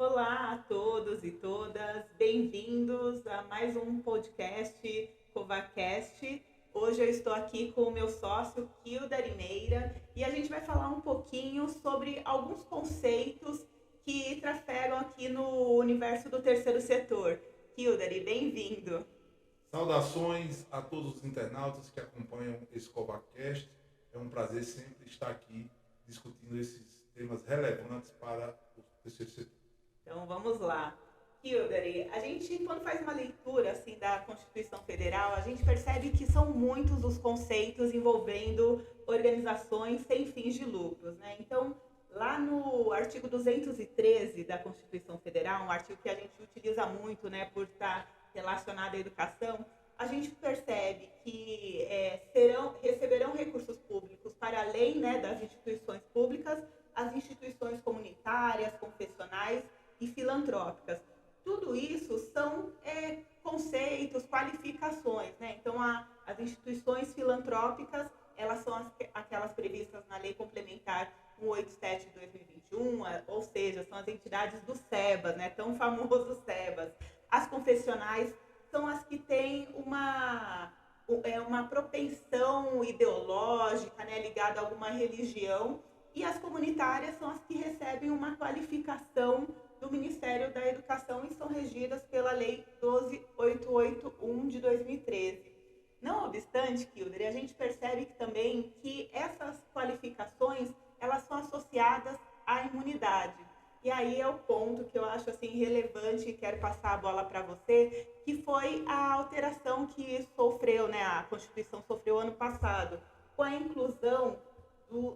Olá a todos e todas, bem-vindos a mais um podcast CovaCast. Hoje eu estou aqui com o meu sócio Kilda Limeira e a gente vai falar um pouquinho sobre alguns conceitos que trafegam aqui no universo do terceiro setor. Kildare, bem-vindo. Saudações a todos os internautas que acompanham esse CovaCast. É um prazer sempre estar aqui discutindo esses temas relevantes para o terceiro setor. Então vamos lá. Kildare, a gente quando faz uma leitura assim da Constituição Federal, a gente percebe que são muitos os conceitos envolvendo organizações sem fins de lucros, né? Então, lá no artigo 213 da Constituição Federal, um artigo que a gente utiliza muito, né, por estar relacionado à educação, a gente percebe que receberão recursos públicos para além, né, das instituições públicas, as instituições comunitárias, confessionais e filantrópicas. Tudo isso são conceitos, qualificações, né? Então, as instituições filantrópicas, elas são aquelas previstas na Lei Complementar 187 de 2021, ou seja, são as entidades do SEBAS, né? Tão famoso SEBAS. As confessionais são as que têm uma propensão ideológica, né, ligada a alguma religião, e as comunitárias são as que recebem uma qualificação do Ministério da Educação e são regidas pela Lei 12881 de 2013. Não obstante, Kildare, a gente percebe que também que essas qualificações elas são associadas à imunidade. E aí é o ponto que eu acho assim relevante e quero passar a bola para você, que foi a alteração que sofreu, né, a Constituição sofreu ano passado, com a inclusão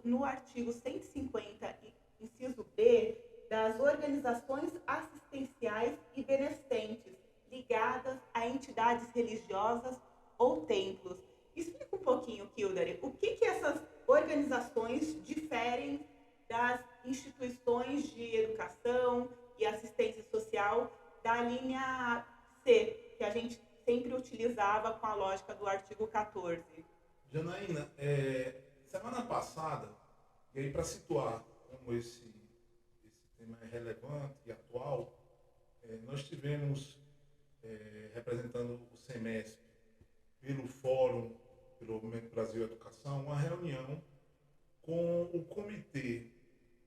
no artigo 150, inciso B, das organizações assistenciais e beneficentes ligadas a entidades religiosas ou templos. Explica um pouquinho, Kildare, o que essas organizações diferem das instituições de educação e assistência social da linha C, que a gente sempre utilizava com a lógica do artigo 14. Janaína, semana passada, e aí para situar como esse tema é relevante e atual, nós tivemos, representando o SEMESP, pelo Fórum, pelo Movimento Brasil Educação, uma reunião com o Comitê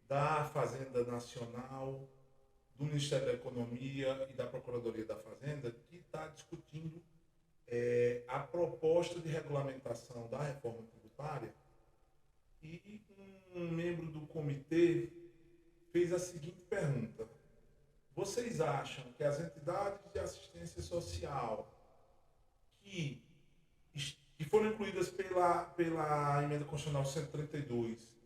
da Fazenda Nacional, do Ministério da Economia e da Procuradoria da Fazenda, que está discutindo a proposta de regulamentação da reforma tributária. E um membro do comitê fez a seguinte pergunta: vocês acham que as entidades de assistência social que foram incluídas pela Emenda Constitucional 132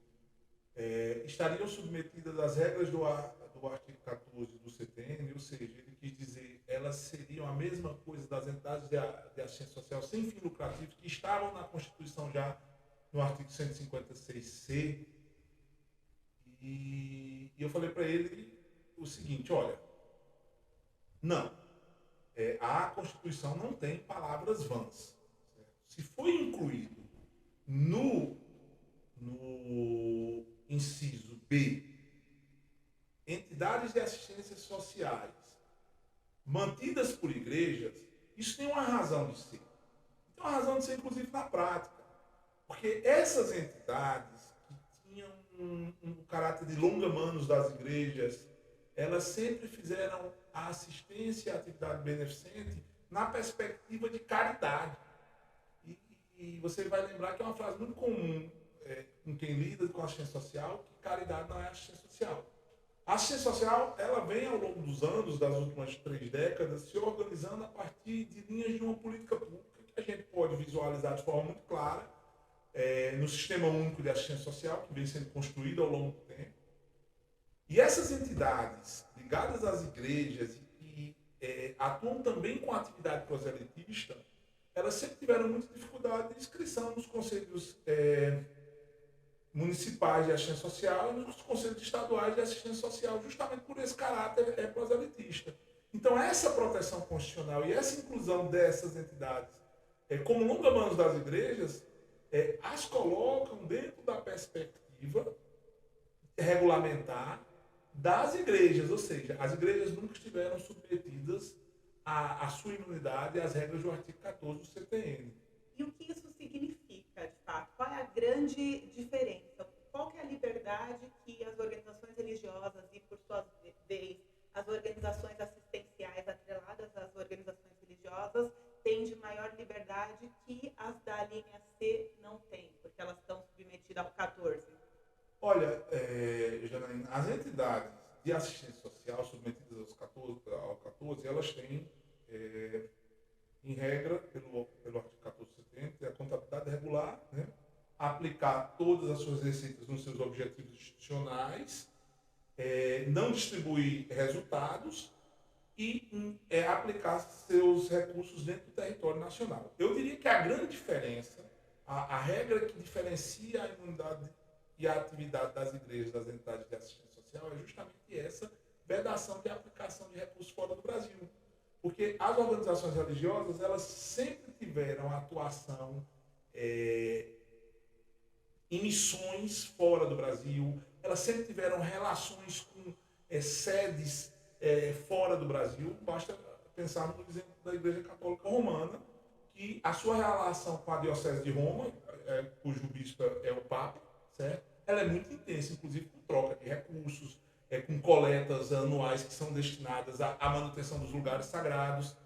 estariam submetidas às regras do artigo 14 do CTN, ou seja, ele quis dizer, elas seriam a mesma coisa das entidades de assistência social sem fim lucrativo que estavam na Constituição já no artigo 156C. E eu falei para ele o seguinte: olha, não, a Constituição não tem palavras vãs. Se foi incluído no inciso B, entidades de assistência sociais mantidas por igrejas, isso tem uma razão de ser. Tem uma razão de ser, inclusive, na prática. Porque essas entidades que tinham um caráter de longa-manos das igrejas, elas sempre fizeram a assistência e a atividade beneficente na perspectiva de caridade. E você vai lembrar que é uma frase muito comum com quem lida com a assistência social, que caridade não é assistência social. A assistência social, ela vem ao longo dos anos, das últimas 3 décadas, se organizando a partir de linhas de uma política pública que a gente pode visualizar de forma muito clara no Sistema Único de Assistência Social, que vem sendo construído ao longo do tempo. E essas entidades ligadas às igrejas e que atuam também com a atividade proselitista, elas sempre tiveram muita dificuldade de inscrição nos conselhos municipais de assistência social e nos conselhos estaduais de assistência social, justamente por esse caráter proselitista. Então, essa proteção constitucional e essa inclusão dessas entidades como longa-manos das igrejas, as colocam dentro da perspectiva regulamentar das igrejas, ou seja, as igrejas nunca estiveram submetidas à sua imunidade e às regras do artigo 14 do CTN. E o que isso significa, de fato? Qual é a grande diferença? Qual que é a liberdade que as organizações religiosas e, por sua vez, as organizações assistenciais atreladas às organizações religiosas têm de maior liberdade que as da linha C não têm, porque elas estão submetidas ao 14? Olha, Janaína, as entidades de assistência social submetidas ao 14, elas têm, em regra, pelo artigo 14 do CTN, a contabilidade regular, né? Aplicar todas as suas receitas nos seus objetivos institucionais, não distribuir resultados e aplicar seus recursos dentro do território nacional. Eu diria que a grande diferença, a regra que diferencia a imunidade e a atividade das igrejas, das entidades de assistência social, é justamente essa vedação de aplicação de recursos fora do Brasil. Porque as organizações religiosas, elas sempre tiveram atuação em missões fora do Brasil, elas sempre tiveram relações com sedes fora do Brasil. Basta pensar no exemplo da Igreja Católica Romana, que a sua relação com a Diocese de Roma, cujo bispo é o Papa, certo? Ela é muito intensa, inclusive com troca de recursos, com coletas anuais que são destinadas à manutenção dos lugares sagrados.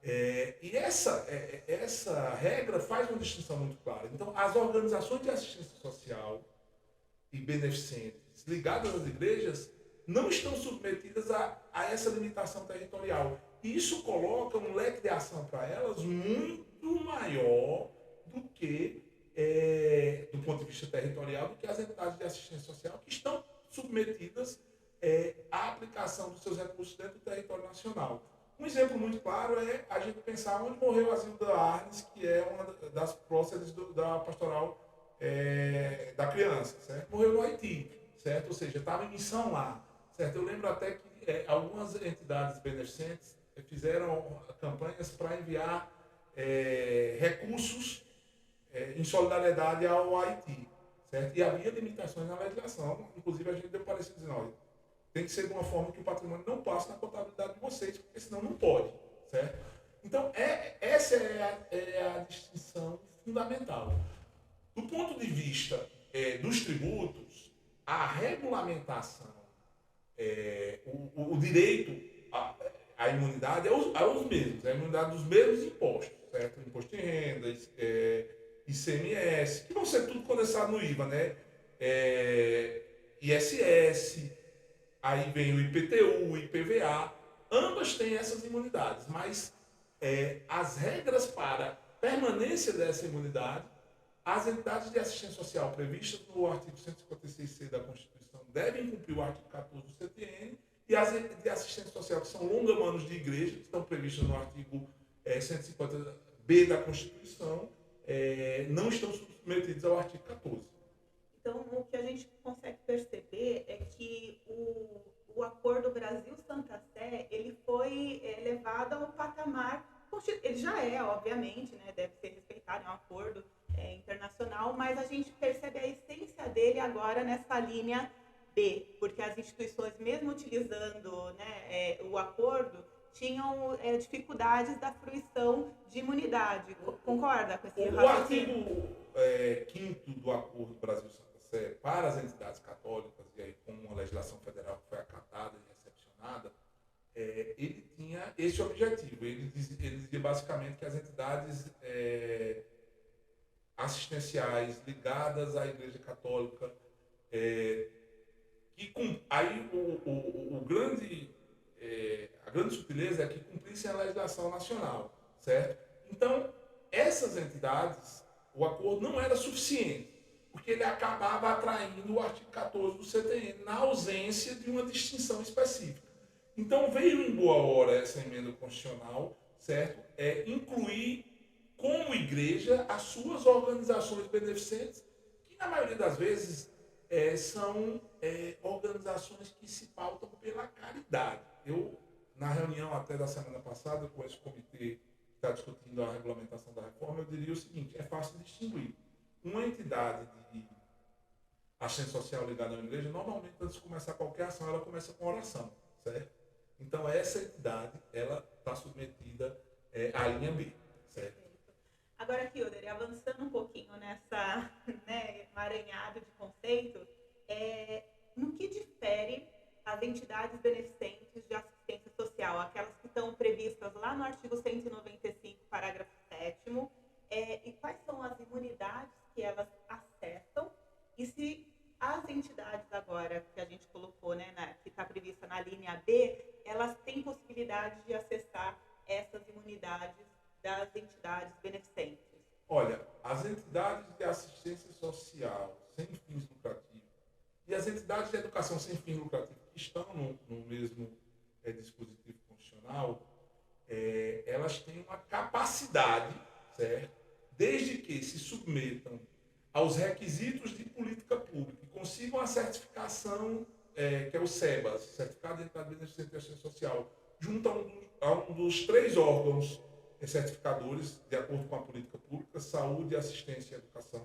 E essa regra faz uma distinção muito clara. Então, as organizações de assistência social e beneficentes ligadas às igrejas não estão submetidas a essa limitação territorial. E isso coloca um leque de ação para elas muito maior do que, do ponto de vista territorial, do que as entidades de assistência social que estão submetidas à aplicação dos seus recursos dentro do território nacional. Um exemplo muito claro é a gente pensar onde morreu a Zilda Arnes, que é uma das próceres da pastoral da criança, certo? Morreu no Haiti, certo? Ou seja, estava em missão lá, certo? Eu lembro até que algumas entidades beneficentes fizeram campanhas para enviar recursos em solidariedade ao Haiti, certo? E havia limitações na legislação, inclusive a gente deu parecer dizendo, olha, tem que ser de uma forma que o patrimônio não passe na contabilidade de vocês, porque senão não pode, certo? Então, essa é a distinção fundamental. Do ponto de vista dos tributos, a regulamentação, o direito à imunidade é os mesmos, a imunidade dos mesmos impostos, certo? Imposto de renda, ICMS, que vão ser tudo condensado no IVA, né? ISS, aí vem o IPTU, o IPVA, ambas têm essas imunidades, mas as regras para permanência dessa imunidade, as entidades de assistência social previstas no artigo 156C da Constituição devem cumprir o artigo 14 do CTN, e as de assistência social que são longa-manos de igreja, que estão previstas no artigo 150B da Constituição, não estão submetidos ao artigo 14. Então, o que a gente consegue perceber é que o acordo Brasil-Santa Sé, ele foi levado ao patamar, ele já é, obviamente, né, deve ser respeitado, é um acordo internacional, mas a gente percebe a essência dele agora nessa linha B, porque as instituições, mesmo utilizando, né, o acordo, tinham dificuldades da fruição de imunidade. Concorda com esse raciocínio? O artigo 5º do acordo Brasil-Santa Sé para as entidades católicas, e aí com uma legislação federal que foi acatada e recepcionada, ele tinha esse objetivo. Ele dizia basicamente que as entidades assistenciais ligadas à Igreja Católica, aí a grande sutileza é que cumprissem a legislação nacional, certo? Então, essas entidades, o acordo não era suficiente, porque ele acabava atraindo o artigo 14 do CTN, na ausência de uma distinção específica. Então, veio em boa hora essa emenda constitucional, certo? Incluir como igreja as suas organizações beneficentes, que na maioria das vezes são organizações que se pautam pela caridade. Eu, na reunião até da semana passada, com esse comitê que está discutindo a regulamentação da reforma, eu diria o seguinte: é fácil distinguir uma entidade de assistência social ligada a uma igreja, normalmente, antes de começar qualquer ação, ela começa com oração, certo? Então, essa entidade, ela está submetida à linha B, certo? Agora, Kilder, avançando um pouquinho nessa, né, emaranhado de conceito, no que difere as entidades beneficentes de assistência social, aquelas que estão previstas lá no artigo 195, parágrafo 7º, e quais são as imunidades que elas acessam, e se as entidades agora que a gente colocou, né, que está prevista na linha B, elas têm possibilidade de acessar essas imunidades das entidades beneficentes? Olha, as entidades de assistência social sem fins lucrativos e as entidades de educação sem fins lucrativos que estão no mesmo dispositivo constitucional, elas têm uma capacidade, certo? Desde que se submetam aos requisitos de política pública e consigam a certificação, que é o SEBAS, Certificado de Entidade Beneficente de Assistência Social, junto a um dos 3 órgãos certificadores, de acordo com a política pública, saúde, assistência e educação.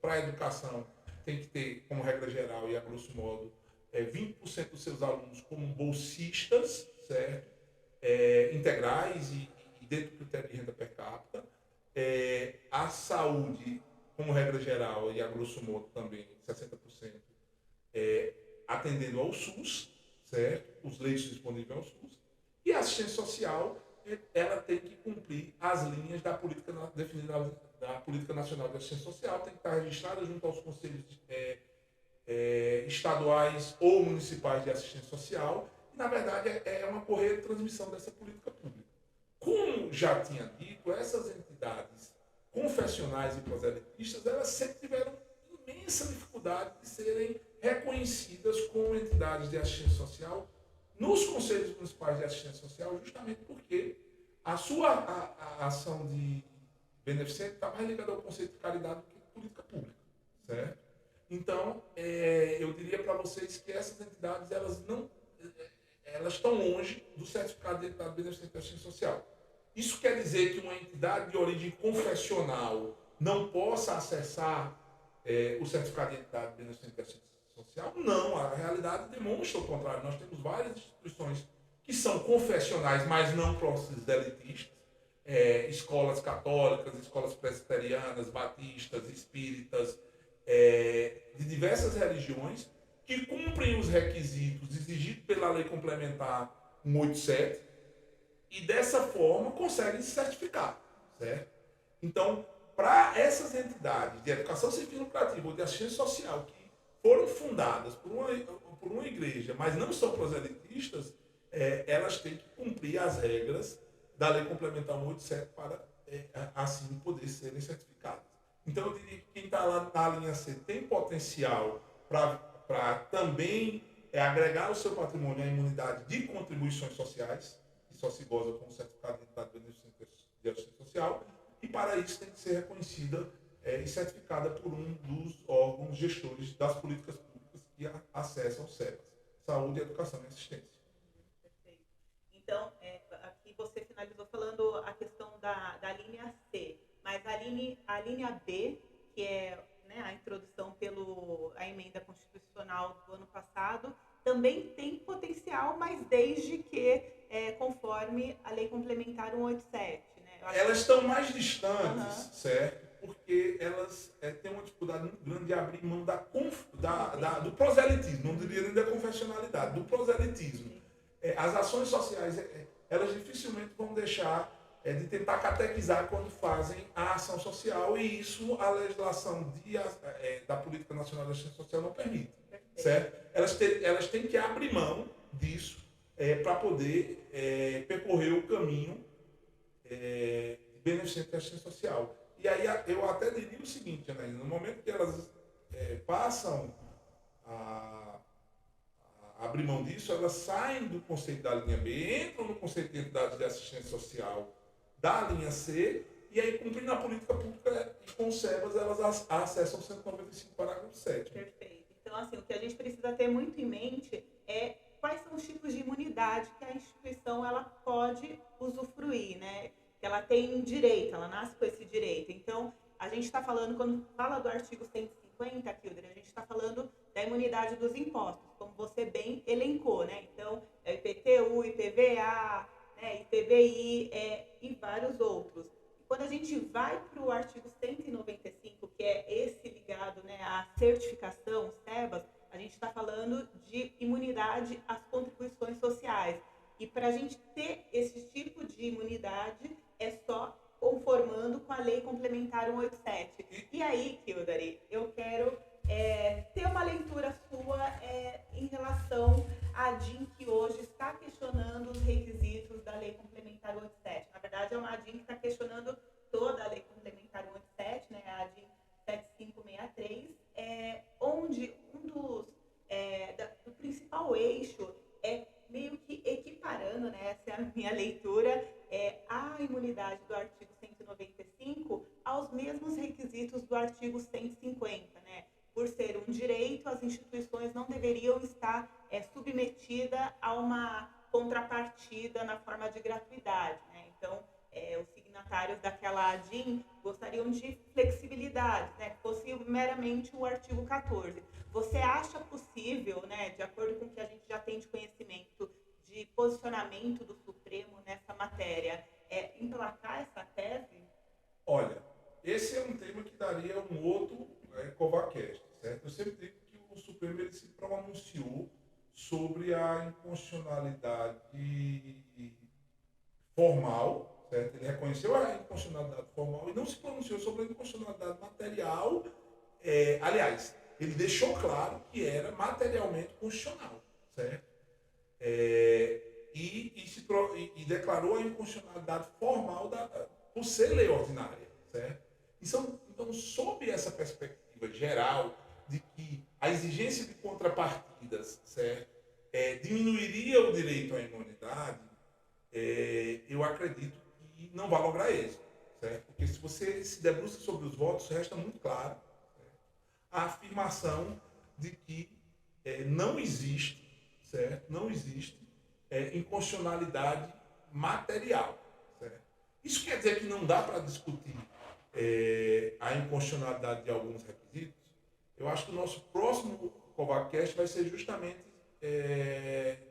Para a educação, tem que ter, como regra geral e a grosso modo, 20% dos seus alunos como bolsistas, certo? Integrais e dentro do critério de renda per capita. A saúde, como regra geral e a grosso modo também, 60%, atendendo ao SUS, certo? Os leitos disponíveis ao SUS. E a assistência social, ela tem que cumprir as linhas da política definida da Política Nacional de Assistência Social, tem que estar registrada junto aos conselhos estaduais ou municipais de assistência social, e, na verdade, é uma correia de transmissão dessa política pública. Como já tinha dito, essas entidades confessionais e proselitistas, elas sempre tiveram imensa dificuldade de serem reconhecidas como entidades de assistência social nos conselhos municipais de assistência social, justamente porque a sua ação de beneficente está mais ligada ao conceito de caridade do que política pública, certo? Então, eu diria para vocês que essas entidades, elas estão longe do certificado de entidade beneficente de assistência social. Isso quer dizer que uma entidade de origem confessional não possa acessar o certificado de entidade beneficente de assistência social? Não, a realidade demonstra o contrário. Nós temos várias instituições que são confessionais, mas não proselitistas, escolas católicas, escolas presbiterianas, batistas, espíritas, de diversas religiões, que cumprem os requisitos exigidos pela Lei Complementar 187 e, dessa forma, conseguem se certificar, certo? Então, para essas entidades de educação sem fins lucrativos ou de assistência social que foram fundadas por uma igreja, mas não são proselitistas, elas têm que cumprir as regras da Lei Complementar 187 para, assim, poder serem certificadas. Então, eu diria que quem está lá na linha C tem potencial para também agregar ao seu patrimônio a imunidade de contribuições sociais, que só se goza com o certificado de entidade beneficente de assistência social, e para isso tem que ser reconhecida e certificada por um dos órgãos gestores das políticas públicas que acessam o SEBAS, Saúde, Educação e Assistência. Perfeito. Então, aqui você finalizou falando a questão da linha C, mas a linha B, que é, né, a introdução pela emenda constitucional do ano passado, também tem potencial, mas desde que conforme a Lei Complementar 187. Né? Elas estão mais distantes, certo? Porque elas têm uma dificuldade muito grande de abrir mão do proselitismo, não diria nem da confessionalidade, do proselitismo. As ações sociais, elas dificilmente vão deixar de tentar catequizar quando fazem a ação social, e isso a legislação da Política Nacional de Assistência Social não permite, certo? Elas têm que abrir mão disso para poder percorrer o caminho beneficente da assistência social. E aí eu até diria o seguinte, Anaína, no momento que elas passam a abrir mão disso, elas saem do conceito da linha B, entram no conceito de entidades de assistência social da linha C, e aí, cumprindo a política pública e com SEBAS, elas acessam o 195, parágrafo 7. Perfeito. Então, assim, o que a gente precisa ter muito em mente é quais são os tipos de imunidade que a instituição ela pode usufruir, né? Que ela tem direito, ela nasce com esse direito. Então, a gente está falando, quando fala do artigo 150, Kilder, a gente está falando da imunidade dos impostos, como você bem elencou, né? Então, é IPTU, IPVA, né, IPVI e vários outros. E quando a gente vai para o artigo 195, que é esse ligado, né, à certificação, SEBAS, a gente está falando de imunidade às contribuições sociais. E para a gente ter esse tipo de imunidade, é só conformando com a Lei Complementar 187. E aí, Kildare, eu quero ter uma leitura sua em relação à DIN que hoje está questionando os requisitos da Lei Complementar 187. Na verdade, é uma DIN que está questionando toda a Lei Complementar 187, né, a DIN 7563, onde do principal eixo é meio que equiparando, né, essa é a minha leitura, a imunidade do artigo 195 aos mesmos requisitos do artigo 150, né? Por ser um direito, as instituições não deveriam estar submetidas a uma contrapartida na forma de gratuidade, né? Então, os signatários daquela ADIM gostariam de flexibilidade, né? Que fosse meramente o artigo 14. Você acha possível, né, de acordo com o que a gente já tem de conhecimento, de posicionamento do Supremo nessa matéria, emplacar essa tese? Olha, esse é um tema que daria um outro CovaCast, certo? Eu sempre digo que o Supremo ele se pronunciou sobre a inconstitucionalidade formal, certo? Ele reconheceu a inconstitucionalidade formal e não se pronunciou sobre a inconstitucionalidade material. Aliás, ele deixou claro que era materialmente constitucional, certo? E declarou a inconstitucionalidade formal por ser lei ordinária, certo? Então, sob essa perspectiva geral de que a exigência de contrapartidas, certo, diminuiria o direito à imunidade, eu acredito que não vai lograr êxito, certo? Porque se você se debruça sobre os votos, resta muito claro, certo, a afirmação de que não existe, certo? Não existe inconstitucionalidade material, certo? Isso quer dizer que não dá para discutir a inconstitucionalidade de alguns requisitos? Eu acho que o nosso próximo CovaCast vai ser justamente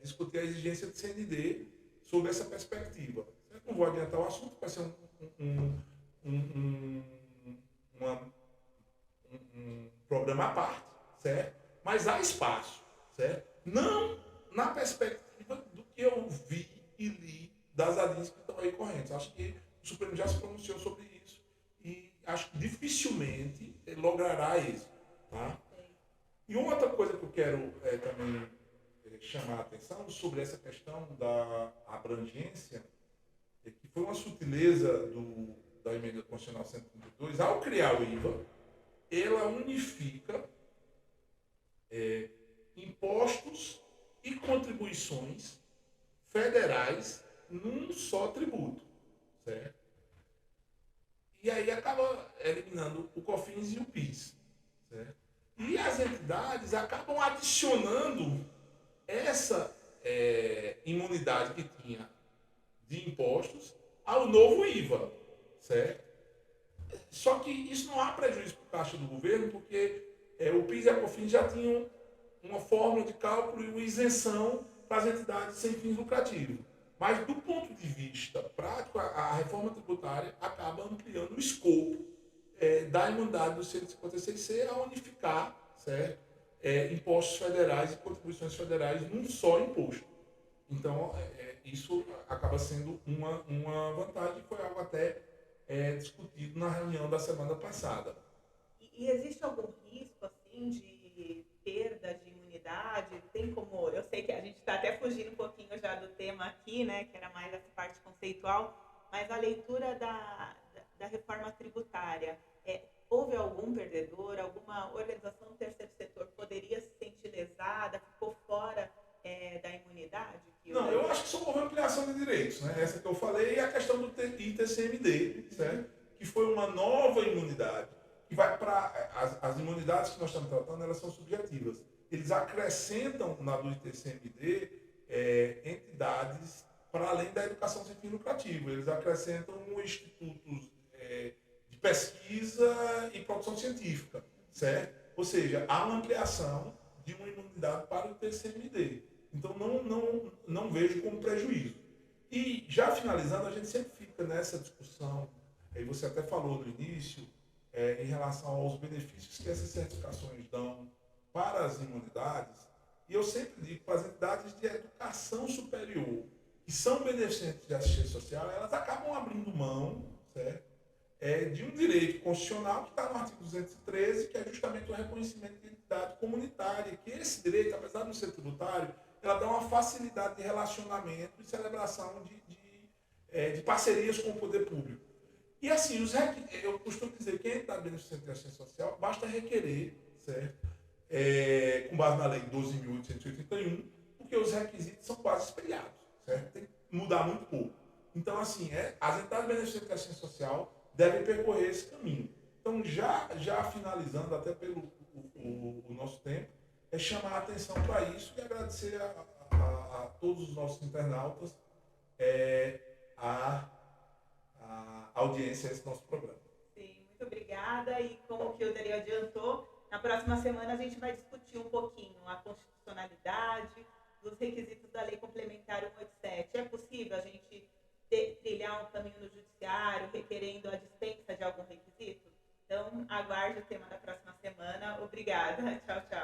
discutir a exigência de CND sob essa perspectiva. Eu não vou adiantar o assunto, vai ser um programa à parte, certo? Mas há espaço, certo? Não na perspectiva do que eu vi e li das ADINs que estão aí correntes. Acho que o Supremo já se pronunciou sobre isso e acho que dificilmente ele logrará isso, tá? E uma outra coisa que eu quero também chamar a atenção sobre essa questão da abrangência, que foi uma sutileza da emenda constitucional 132, ao criar o IVA, ela unifica impostos e contribuições federais num só tributo, certo? E aí acaba eliminando o COFINS e o PIS, certo? E as entidades acabam adicionando essa imunidade que tinha de impostos ao novo IVA, certo? Só que isso não há prejuízo para o caixa do governo, porque o PIS e a COFINS já tinham uma fórmula de cálculo e uma isenção para as entidades sem fins lucrativos. Mas, do ponto de vista prático, a reforma tributária acaba ampliando o escopo da imunidade do 156C a unificar, certo, impostos federais e contribuições federais num só imposto. Então, isso acaba sendo uma vantagem, foi algo até discutido na reunião da semana passada. E existe algum risco, assim, de perda de imunidade? Tem como... Eu sei que a gente está até fugindo um pouquinho já do tema aqui, né, que era mais essa parte conceitual, mas a leitura da reforma tributária, houve algum perdedor, alguma organização do terceiro setor poderia se sentir lesada, ficou fora da imunidade? Não, eu acho que só houve ampliação de direitos, né? Essa que eu falei é a questão do ITCMD, certo? Que foi uma nova imunidade, que vai para... As imunidades que nós estamos tratando, elas são subjetivas. Eles acrescentam na do ITCMD entidades para além da educação sem fins lucrativos. Eles acrescentam institutos de pesquisa e produção científica, certo? Ou seja, há uma ampliação de uma imunidade para o TCMD. Então, não vejo como prejuízo. E, já finalizando, a gente sempre fica nessa discussão, aí você até falou no início, em relação aos benefícios que essas certificações dão para as imunidades, e eu sempre digo para as entidades de educação superior, que são beneficentes de assistência social, elas acabam abrindo mão, certo? De um direito constitucional que está no artigo 213, que é justamente o reconhecimento de identidade comunitária, que esse direito, apesar de não ser tributário, ela dá uma facilidade de relacionamento e celebração de parcerias com o poder público. E assim, eu costumo dizer que quem está beneficiando de assistência social, basta requerer, certo? Com base na lei 12.881, porque os requisitos são quase espelhados, certo? Tem que mudar muito pouco. Então, assim, as entidades beneficiantes de assistência social devem percorrer esse caminho. Então, já finalizando, até pelo o nosso tempo, chamar a atenção para isso e agradecer a todos os nossos internautas a audiência a esse nosso programa. Sim, muito obrigada. E como o Kilder adiantou, na próxima semana a gente vai discutir um pouquinho a constitucionalidade dos requisitos da Lei Complementar 187. É possível a gente trilhar um caminho no judiciário requerendo a dispensa de algum requisito? Então, aguarde o tema da próxima semana. Obrigada. Tchau, tchau.